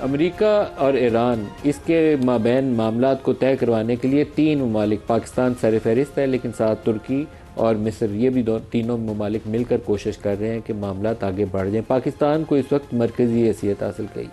امریکا اور ایران اس کے مابین معاملات کو طے کروانے کے لیے تین ممالک، پاکستان سر فہرست ہے لیکن ساتھ ترکی اور مصر، یہ بھی تینوں ممالک مل کر کوشش کر رہے ہیں کہ معاملات آگے بڑھ جائیں۔ پاکستان کو اس وقت مرکزی حیثیت حاصل ہے،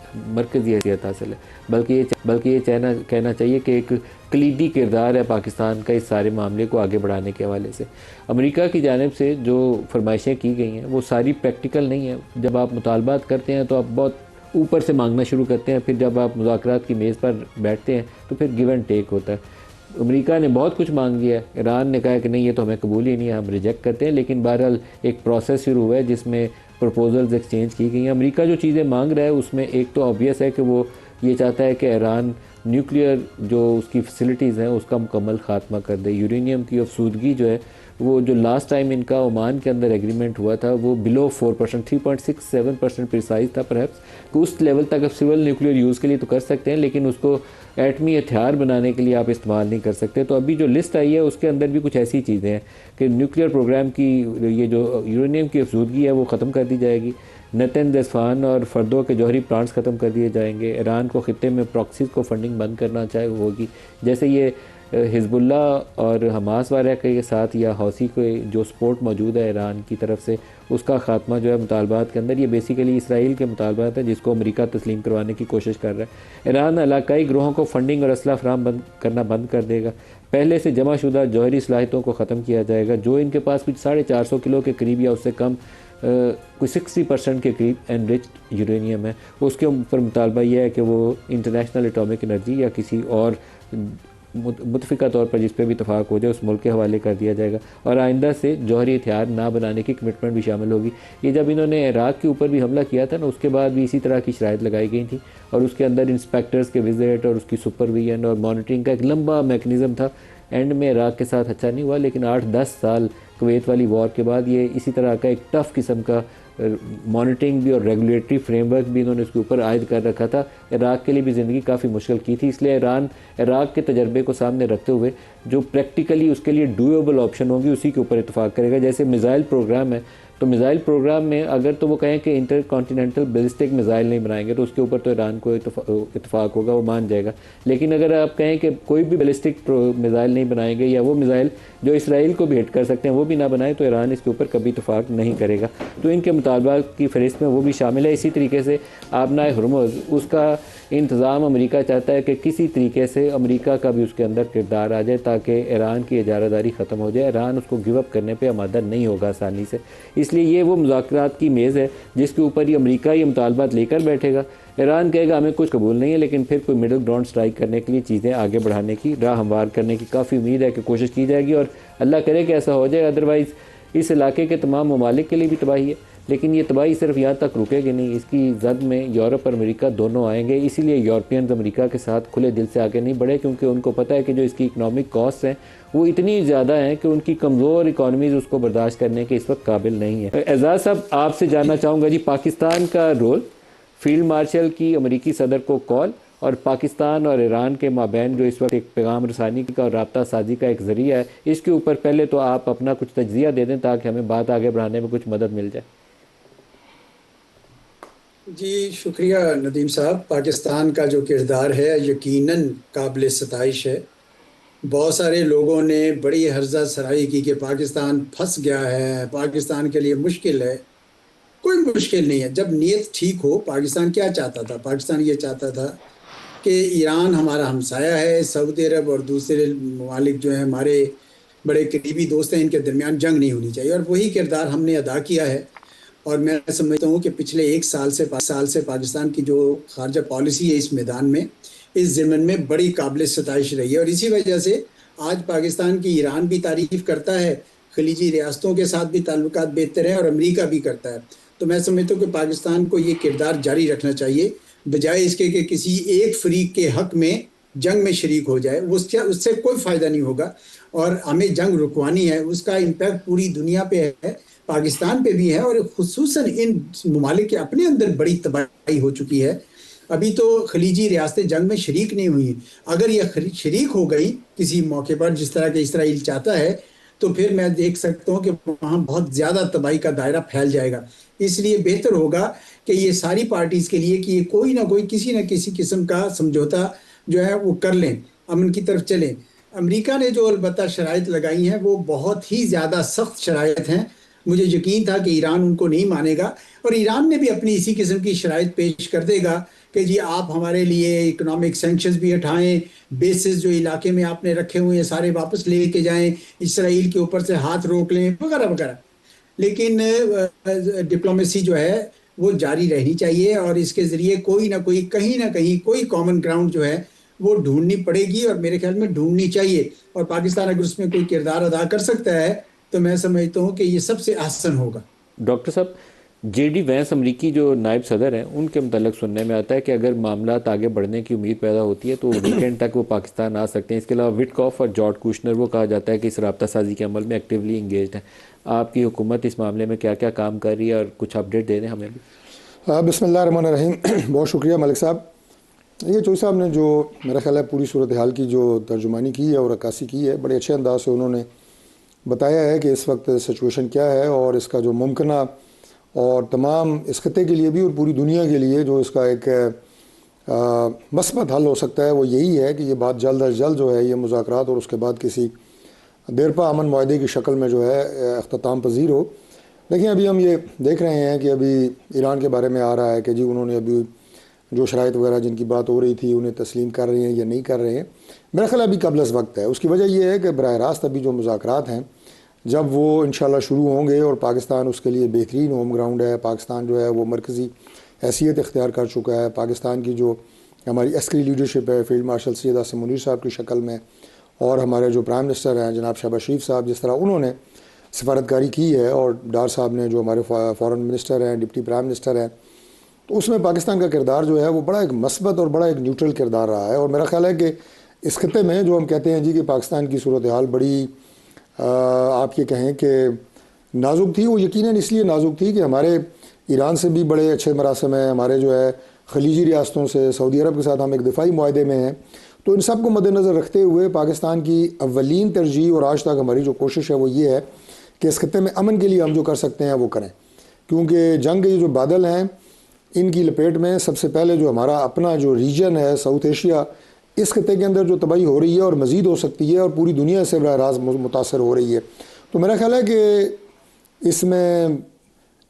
بلکہ یہ کہنا چاہیے کہ ایک کلیدی کردار ہے پاکستان کا اس سارے معاملے کو آگے بڑھانے کے حوالے سے۔ امریکہ کی جانب سے جو فرمائشیں کی گئی ہیں وہ ساری پریکٹیکل نہیں ہیں۔ جب آپ مطالبات کرتے ہیں تو آپ بہت اوپر سے مانگنا شروع کرتے ہیں، پھر جب آپ مذاکرات کی میز پر بیٹھتے ہیں تو پھر گیو اینڈ ٹیک ہوتا ہے۔ امریکہ نے بہت کچھ مانگ لیا ہے، ایران نے کہا کہ نہیں یہ تو ہمیں قبول ہی نہیں ہے، ہم ریجیکٹ کرتے ہیں، لیکن بہرحال ایک پروسیس شروع ہوا ہے جس میں پروپوزلز ایکسچینج کی گئی ہیں۔ امریکہ جو چیزیں مانگ رہا ہے اس میں ایک تو آبویس ہے کہ وہ یہ چاہتا ہے کہ ایران نیوکلیئر جو اس کی فیسلٹیز ہیں اس کا مکمل خاتمہ کر دے۔ یورینیم کی افسودگی جو ہے وہ جو لاسٹ ٹائم ان کا عمان کے اندر ایگریمنٹ ہوا تھا وہ بلو 4%، 3.67% پریسائز تھا پرہیپس، کہ اس لیول تک اب سول نیوکلیئر یوز کے لیے تو کر سکتے ہیں لیکن اس کو ایٹمی ہتھیار بنانے کے لیے آپ استعمال نہیں کر سکتے۔ تو ابھی جو لسٹ آئی ہے اس کے اندر بھی کچھ ایسی چیزیں ہیں کہ نیوکلیئر پروگرام کی یہ جو یورینیم کی افزودگی ہے وہ ختم کر دی جائے گی، نتن اصفہان اور فردو کے جوہری پلانٹس ختم کر دیے جائیں گے، ایران کو خطے میں پراکسیز کو فنڈنگ بند کرنا چاہے ہوگی، جیسے یہ حزب اللہ اور حماس وغیرہ کے ساتھ یا حوثی کو جو سپورٹ موجود ہے ایران کی طرف سے اس کا خاتمہ جو ہے مطالبات کے اندر، یہ بیسیکلی اسرائیل کے مطالبات ہیں جس کو امریکہ تسلیم کروانے کی کوشش کر رہا ہے۔ ایران علاقائی گروہوں کو فنڈنگ اور اسلحہ فراہم کرنا بند کر دے گا، پہلے سے جمع شدہ جوہری صلاحیتوں کو ختم کیا جائے گا، جو ان کے پاس کچھ 450 کلو کے قریب یا اس سے کم کوئی 60% کے قریب انرچڈ یورینیم ہے، اس کے اوپر مطالبہ یہ ہے کہ وہ انٹرنیشنل اٹامک انرجی یا کسی اور متفقہ طور پر جس پہ بھی اتفاق ہو جائے اس ملک کے حوالے کر دیا جائے گا، اور آئندہ سے جوہری ہتھیار نہ بنانے کی کمٹمنٹ بھی شامل ہوگی۔ یہ جب انہوں نے عراق کے اوپر بھی حملہ کیا تھا نا اس کے بعد بھی اسی طرح کی شرائط لگائی گئی تھیں، اور اس کے اندر انسپیکٹرز کے وزٹ اور اس کی سپرویژن اور مانیٹرنگ کا ایک لمبا میکنزم تھا۔ اینڈ میں عراق کے ساتھ اچھا نہیں ہوا، لیکن 8-10 سال کویت والی وار کے بعد یہ اسی طرح کا ایک ٹف قسم کا مانیٹرنگ بھی اور ریگولیٹری فریم ورک بھی انہوں نے اس کے اوپر عائد کر رکھا تھا۔ عراق کے لیے بھی زندگی کافی مشکل کی تھی، اس لیے ایران عراق کے تجربے کو سامنے رکھتے ہوئے جو پریکٹیکلی اس کے لیے ڈویبل آپشن ہوگی اسی کے اوپر اتفاق کرے گا۔ جیسے میزائل پروگرام ہے تو میزائل پروگرام میں اگر تو وہ کہیں کہ انٹر کانٹیننٹل بیلسٹک میزائل نہیں بنائیں گے تو اس کے اوپر تو ایران کو اتفاق ہوگا، وہ مان جائے گا، لیکن اگر آپ کہیں کہ کوئی بھی بیلسٹک میزائل نہیں بنائیں گے یا وہ میزائل جو اسرائیل کو بھی ہٹ کر سکتے ہیں وہ بھی نہ بنائیں تو ایران اس کے اوپر کبھی اتفاق نہیں کرے گا۔ تو ان کے مطالبات کی فہرست میں وہ بھی شامل ہے۔ اسی طریقے سے آبنائے ہرمز، اس کا انتظام امریکہ چاہتا ہے کہ کسی طریقے سے امریکہ کا بھی اس کے اندر کردار آ جائے تاکہ ایران کی اجارہ داری ختم ہو جائے۔ ایران اس کو گیو اپ کرنے پہ آمادہ نہیں ہوگا آسانی سے، اس لیے یہ وہ مذاکرات کی میز ہے جس کے اوپر یہ امریکہ یہ مطالبات لے کر بیٹھے گا۔ ایران کہے گا ہمیں کچھ قبول نہیں ہے، لیکن پھر کوئی مڈل گراؤنڈ سٹرائک کرنے کے لیے چیزیں آگے بڑھانے کی راہ ہموار کرنے کی کافی امید ہے کہ کوشش کی جائے گی، اور اللہ کرے کہ ایسا ہو جائے، ادروائز اس علاقے کے تمام ممالک کے لیے بھی تباہی ہے۔ لیکن یہ تباہی صرف یہاں تک رکے گی نہیں، اس کی زد میں یورپ اور امریکہ دونوں آئیں گے، اسی لیے یورپینز امریکہ کے ساتھ کھلے دل سے آگے نہیں بڑھے، کیونکہ ان کو پتہ ہے کہ جو اس کی اکنامک کاسٹ ہیں وہ اتنی زیادہ ہیں کہ ان کی کمزور اکانومیز اس کو برداشت کرنے کے اس وقت قابل نہیں ہے۔ اعزاز صاحب، آپ سے جاننا چاہوں گا جی پاکستان کا رول، فیلڈ مارشل کی امریکی صدر کو کال، اور پاکستان اور ایران کے مابین جو اس وقت ایک پیغام رسانی کا اور رابطہ سازی کا ایک ذریعہ ہے، اس کے اوپر پہلے تو آپ اپنا کچھ تجزیہ دے دیں تاکہ ہمیں بات آگے بڑھانے میں کچھ مدد مل جائے۔ جی شکریہ ندیم صاحب۔ پاکستان کا جو کردار ہے یقیناً قابل ستائش ہے۔ بہت سارے لوگوں نے بڑی ہرزہ سرائی کی کہ پاکستان پھنس گیا ہے، پاکستان کے لیے مشکل ہے۔ کوئی مشکل نہیں ہے، جب نیت ٹھیک ہو۔ پاکستان کیا چاہتا تھا؟ پاکستان یہ چاہتا تھا کہ ایران ہمارا ہمسایہ ہے، سعودی عرب اور دوسرے ممالک جو ہیں ہمارے بڑے قریبی دوست ہیں، ان کے درمیان جنگ نہیں ہونی چاہیے، اور وہی کردار ہم نے ادا کیا ہے۔ اور میں سمجھتا ہوں کہ پچھلے ایک سال سے پاکستان کی جو خارجہ پالیسی ہے اس میدان میں، اس ضمن میں بڑی قابل ستائش رہی ہے، اور اسی وجہ سے آج پاکستان کی ایران بھی تعریف کرتا ہے، خلیجی ریاستوں کے ساتھ بھی تعلقات بہتر ہیں، اور امریکہ بھی کرتا ہے۔ تو میں سمجھتا ہوں کہ پاکستان کو یہ کردار جاری رکھنا چاہیے، بجائے اس کے کہ کسی ایک فریق کے حق میں جنگ میں شریک ہو جائے، اس سے کوئی فائدہ نہیں ہوگا، اور ہمیں جنگ رکوانی ہے۔ اس کا امپیکٹ پوری دنیا پہ ہے، پاکستان پہ بھی ہے، اور خصوصاً ان ممالک کے اپنے اندر بڑی تباہی ہو چکی ہے۔ ابھی تو خلیجی ریاستیں جنگ میں شریک نہیں ہوئی، اگر یہ شریک ہو گئی کسی موقع پر جس طرح کہ اسرائیل چاہتا ہے تو پھر میں دیکھ سکتا ہوں کہ وہاں بہت زیادہ تباہی کا دائرہ پھیل جائے گا۔ اس لیے بہتر ہوگا کہ یہ ساری پارٹیز کے لیے کہ یہ کوئی نہ کوئی کسی نہ کسی قسم کا سمجھوتا جو ہے وہ کر لیں، امن کی طرف چلیں۔ امریکہ نے جو البتہ شرائط لگائی ہیں وہ بہت ہی زیادہ سخت شرائط ہیں۔ مجھے یقین تھا کہ ایران ان کو نہیں مانے گا، اور ایران نے بھی اپنی اسی قسم کی شرائط پیش کر دے گا کہ جی آپ ہمارے لیے اکنامک سینکشنز بھی اٹھائیں، بیسز جو علاقے میں آپ نے رکھے ہوئے ہیں سارے واپس لے کے جائیں، اسرائیل کے اوپر سے ہاتھ روک لیں، وغیرہ وغیرہ۔ لیکن ڈپلومیسی جو ہے وہ جاری رہنی چاہیے، اور اس کے ذریعے کوئی نہ کوئی کہیں نہ کہیں کوئی کامن گراؤنڈ جو ہے وہ ڈھونڈنی پڑے گی، اور میرے خیال میں ڈھونڈنی چاہیے۔ اور پاکستان اگر اس میں کوئی کردار ادا کر سکتا ہے تو میں سمجھتا ہوں کہ یہ سب سے احسن ہوگا۔ ڈاکٹر صاحب، جے ڈی وینس امریکی جو نائب صدر ہیں، ان کے متعلق سننے میں آتا ہے کہ اگر معاملات آگے بڑھنے کی امید پیدا ہوتی ہے تو ویکینڈ تک وہ پاکستان آ سکتے ہیں۔ اس کے علاوہ وٹکاف اور جارج کوشنر وہ کہا جاتا ہے کہ اس رابطہ سازی کے عمل میں ایکٹیولی انگیجڈ ہیں۔ آپ کی حکومت اس معاملے میں کیا کیا کام کر رہی ہے، اور کچھ اپڈیٹ دے دیں ہمیں بھی۔ بسم اللہ الرحمن الرحیم۔ بہت شکریہ ملک صاحب۔ یہ چوئی صاحب نے جو میرا خیال ہے پوری صورتحال کی جو ترجمانی کی ہے اور عکاسی کی ہے، بڑے اچھے انداز سے انہوں نے بتایا ہے کہ اس وقت سچویشن کیا ہے، اور اس کا جو ممکنہ اور تمام اس خطے کے لیے بھی اور پوری دنیا کے لیے جو اس کا ایک مثبت حل ہو سکتا ہے وہ یہی ہے کہ یہ بات جلد از جلد جو ہے یہ مذاکرات اور اس کے بعد کسی دیرپا امن معاہدے کی شکل میں جو ہے اختتام پذیر ہو۔ دیکھیں ابھی ہم یہ دیکھ رہے ہیں کہ ابھی ایران کے بارے میں آ رہا ہے کہ جی انہوں نے ابھی جو شرائط وغیرہ جن کی بات ہو رہی تھی انہیں تسلیم کر رہے ہیں یا نہیں کر رہے ہیں۔ میرا خیال ابھی قبل از وقت ہے۔ اس کی وجہ یہ ہے کہ براہ راست ابھی جو مذاکرات ہیں جب وہ انشاءاللہ شروع ہوں گے، اور پاکستان اس کے لیے بہترین ہوم گراؤنڈ ہے، پاکستان جو ہے وہ مرکزی حیثیت اختیار کر چکا ہے، پاکستان کی جو ہماری عسکری لیڈرشپ ہے فیلڈ مارشل سید عاصم منیر صاحب کی شکل میں، اور ہمارے جو پرائم منسٹر ہیں جناب شہباز شریف صاحب، جس طرح انہوں نے سفارتکاری کی ہے، اور ڈار صاحب نے جو ہمارے فارن منسٹر ہیں، ڈپٹی پرائم منسٹر ہیں، تو اس میں پاکستان کا کردار جو ہے وہ بڑا ایک مثبت اور بڑا ایک نیوٹرل کردار رہا ہے۔ اور میرا خیال ہے کہ اس خطے میں جو ہم کہتے ہیں جی کہ پاکستان کی صورتحال بڑی آپ یہ کہیں کہ نازک تھی، وہ یقیناً اس لیے نازک تھی کہ ہمارے ایران سے بھی بڑے اچھے مراسم ہیں، ہمارے جو ہے خلیجی ریاستوں سے سعودی عرب کے ساتھ ہم ایک دفاعی معاہدے میں ہیں، تو ان سب کو مد نظر رکھتے ہوئے پاکستان کی اولین ترجیح اور آج تک ہماری جو کوشش ہے وہ یہ ہے کہ اس خطے میں امن کے لیے ہم جو کر سکتے ہیں وہ کریں، کیونکہ جنگ کے جو بادل ہیں ان کی لپیٹ میں سب سے پہلے جو ہمارا اپنا جو ریجن ہے ساؤتھ ایشیا، اس خطے کے اندر جو تباہی ہو رہی ہے اور مزید ہو سکتی ہے اور پوری دنیا سے براہ راست متاثر ہو رہی ہے، تو میرا خیال ہے کہ اس میں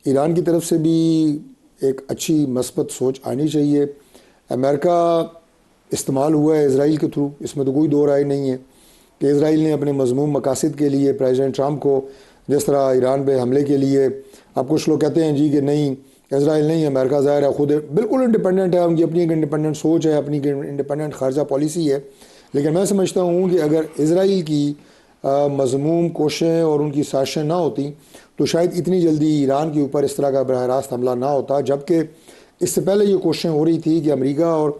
ایران کی طرف سے بھی ایک اچھی مثبت سوچ آنی چاہیے۔ امریکہ استعمال ہوا ہے اسرائیل کے تھرو، اس میں تو کوئی دو رائے نہیں ہے کہ اسرائیل نے اپنے مذموم مقاصد کے لیے پریزیڈنٹ ٹرمپ کو جس طرح ایران پہ حملے کے لیے، اب کچھ لوگ کہتے ہیں جی کہ نہیں اسرائیل نہیں، امریکہ ظاہر ہے خود بالکل انڈیپینڈنٹ ہے، ان کی اپنی ایک انڈیپینڈنٹ سوچ ہے، اپنی انڈیپینڈنٹ خارجہ پالیسی ہے، لیکن میں سمجھتا ہوں کہ اگر اسرائیل کی مذموم کوششیں اور ان کی سازشیں نہ ہوتی تو شاید اتنی جلدی ایران کے اوپر اس طرح کا براہ راست حملہ نہ ہوتا، جبکہ اس سے پہلے یہ کوششیں ہو رہی تھی کہ امریکہ اور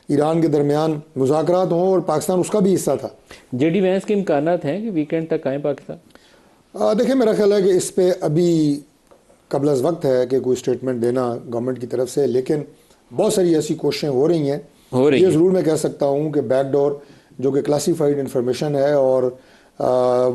ایران کے درمیان مذاکرات ہوں، اور پاکستان اس کا بھی حصہ تھا۔ جے ڈی وینس کے امکانات ہیں کہ ویکینڈ تک آئیں پاکستان؟ دیکھیں میرا خیال ہے کہ اس پہ ابھی قبل از وقت ہے کہ کوئی اسٹیٹمنٹ دینا گورنمنٹ کی طرف سے، لیکن بہت ساری ایسی کوششیں ہو رہی ہیں۔ یہ ضرور میں کہہ سکتا ہوں کہ بیک ڈور جو کہ کلاسیفائڈ انفارمیشن ہے، اور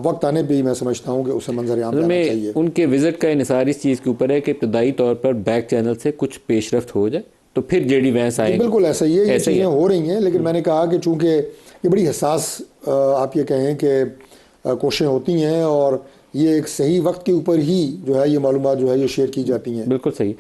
وقت آنے پہ ہی میں سمجھتا ہوں کہ اسے منظر عام لانا چاہیے۔ ان کے وزٹ کا انحصار اس چیز کے اوپر ہے کہ ابتدائی طور پر بیک چینل سے کچھ پیش رفت ہو جائے تو پھر جے ڈی وینس آئیں۔ بالکل ایسا ہی ہے، یہ چیزیں ہو رہی ہیں، لیکن میں نے کہا کہ چونکہ یہ بڑی حساس آپ یہ کہیں کہ کوششیں ہوتی ہیں، اور یہ ایک صحیح وقت کے اوپر ہی جو ہے یہ معلومات جو ہے یہ شیئر کی جاتی ہیں۔ بالکل صحیح۔